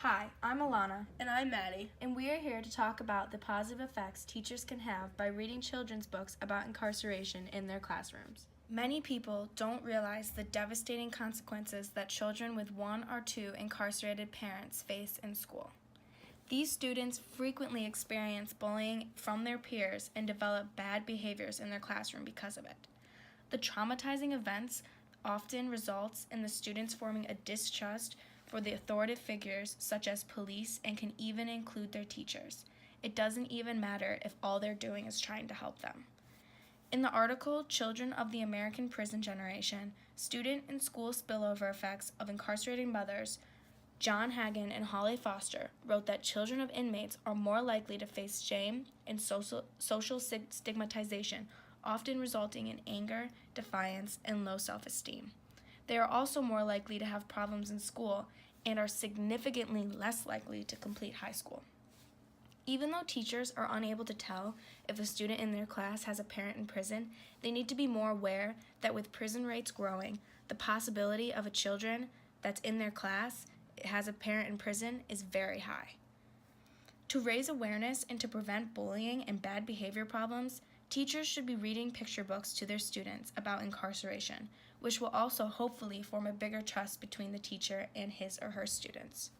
Hi, I'm Alana, And I'm Maddie. and we are here to talk about the positive effects teachers can have by reading children's books about incarceration in their classrooms. Many people don't realize the devastating consequences that children with one or two incarcerated parents face in school. These students frequently experience bullying from their peers and develop bad behaviors in their classroom because of it. The traumatizing events often results in the students forming a distrust for the authoritative figures such as police and can even include their teachers. It doesn't even matter if all they're doing is trying to help them. In the article, Children of the American Prison Generation, Student and School Spillover Effects of Incarcerated Mothers, John Hagen and Holly Foster wrote that children of inmates are more likely to face shame and social stigmatization, often resulting in anger, defiance, and low self-esteem. They are also more likely to have problems in school and are significantly less likely to complete high school. Even though teachers are unable to tell if a student in their class has a parent in prison, they need to be more aware that with prison rates growing, the possibility of a children that's in their class has a parent in prison is very high. To raise awareness and to prevent bullying and bad behavior problems, teachers should be reading picture books to their students about incarceration, which will also hopefully form a bigger trust between the teacher and his or her students.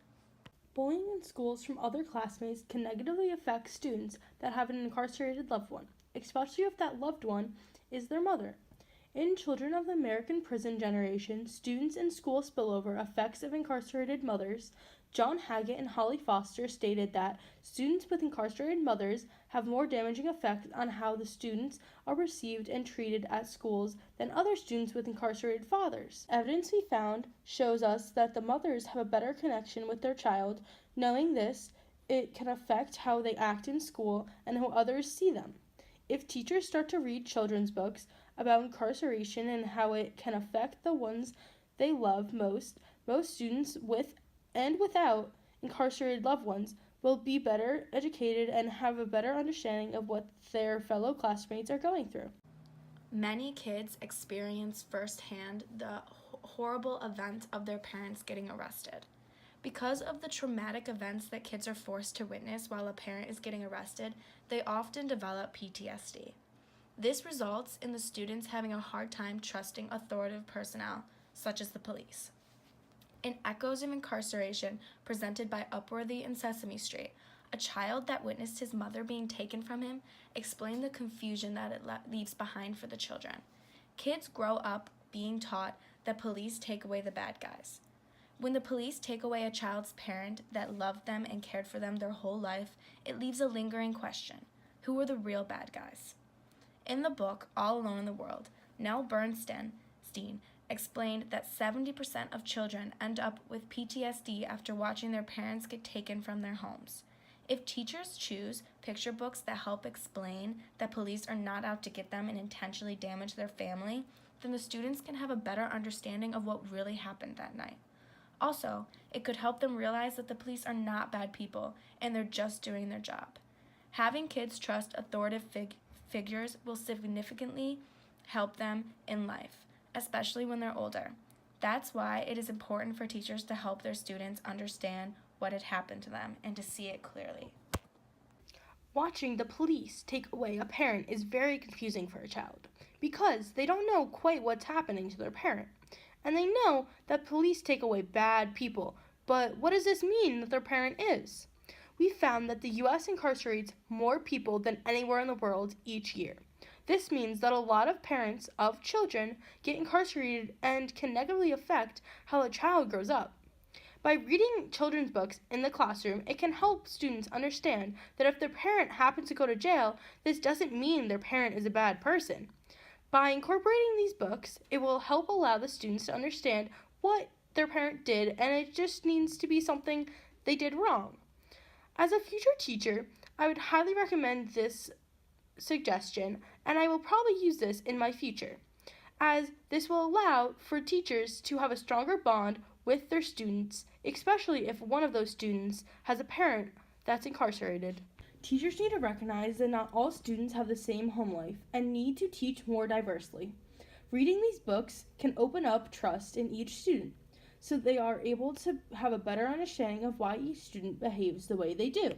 Bullying in schools from other classmates can negatively affect students that have an incarcerated loved one, especially if that loved one is their mother. In Children of the American Prison Generation, Students and School Spillover Effects of Incarcerated Mothers, John Haggett and Holly Foster stated that students with incarcerated mothers have more damaging effects on how the students are received and treated at schools than other students with incarcerated fathers. Evidence we found shows us that the mothers have a better connection with their child. Knowing this, it can affect how they act in school and how others see them. If teachers start to read children's books about incarceration and how it can affect the ones they love most students with and without incarcerated loved ones will be better educated and have a better understanding of what their fellow classmates are going through. Many kids experience firsthand the horrible event of their parents getting arrested. Because of the traumatic events that kids are forced to witness while a parent is getting arrested, they often develop PTSD. This results in the students having a hard time trusting authoritative personnel, such as the police. In Echoes of Incarceration, presented by Upworthy and Sesame Street, a child that witnessed his mother being taken from him explained the confusion that it leaves behind for the children. Kids grow up being taught that police take away the bad guys. When the police take away a child's parent that loved them and cared for them their whole life, it leaves a lingering question: who are the real bad guys? In the book, All Alone in the World, Nell Bernstein explained that 70% of children end up with PTSD after watching their parents get taken from their homes. If teachers choose picture books that help explain that police are not out to get them and intentionally damage their family, then the students can have a better understanding of what really happened that night. Also, it could help them realize that the police are not bad people and they're just doing their job. Having kids trust authoritative figures will significantly help them in life, especially when they're older. That's why it is important for teachers to help their students understand what had happened to them and to see it clearly. Watching the police take away a parent is very confusing for a child because they don't know quite what's happening to their parent. And they know that police take away bad people, but what does this mean that their parent is? We found that the U.S. incarcerates more people than anywhere in the world each year. This means that a lot of parents of children get incarcerated and can negatively affect how a child grows up. By reading children's books in the classroom, it can help students understand that if their parent happens to go to jail, this doesn't mean their parent is a bad person. By incorporating these books, it will help allow the students to understand what their parent did, and it just needs to be something they did wrong. As a future teacher, I would highly recommend this suggestion, and I will probably use this in my future, as this will allow for teachers to have a stronger bond with their students, especially if one of those students has a parent that's incarcerated. Teachers need to recognize that not all students have the same home life and need to teach more diversely. Reading these books can open up trust in each student. so they are able to have a better understanding of why each student behaves the way they do.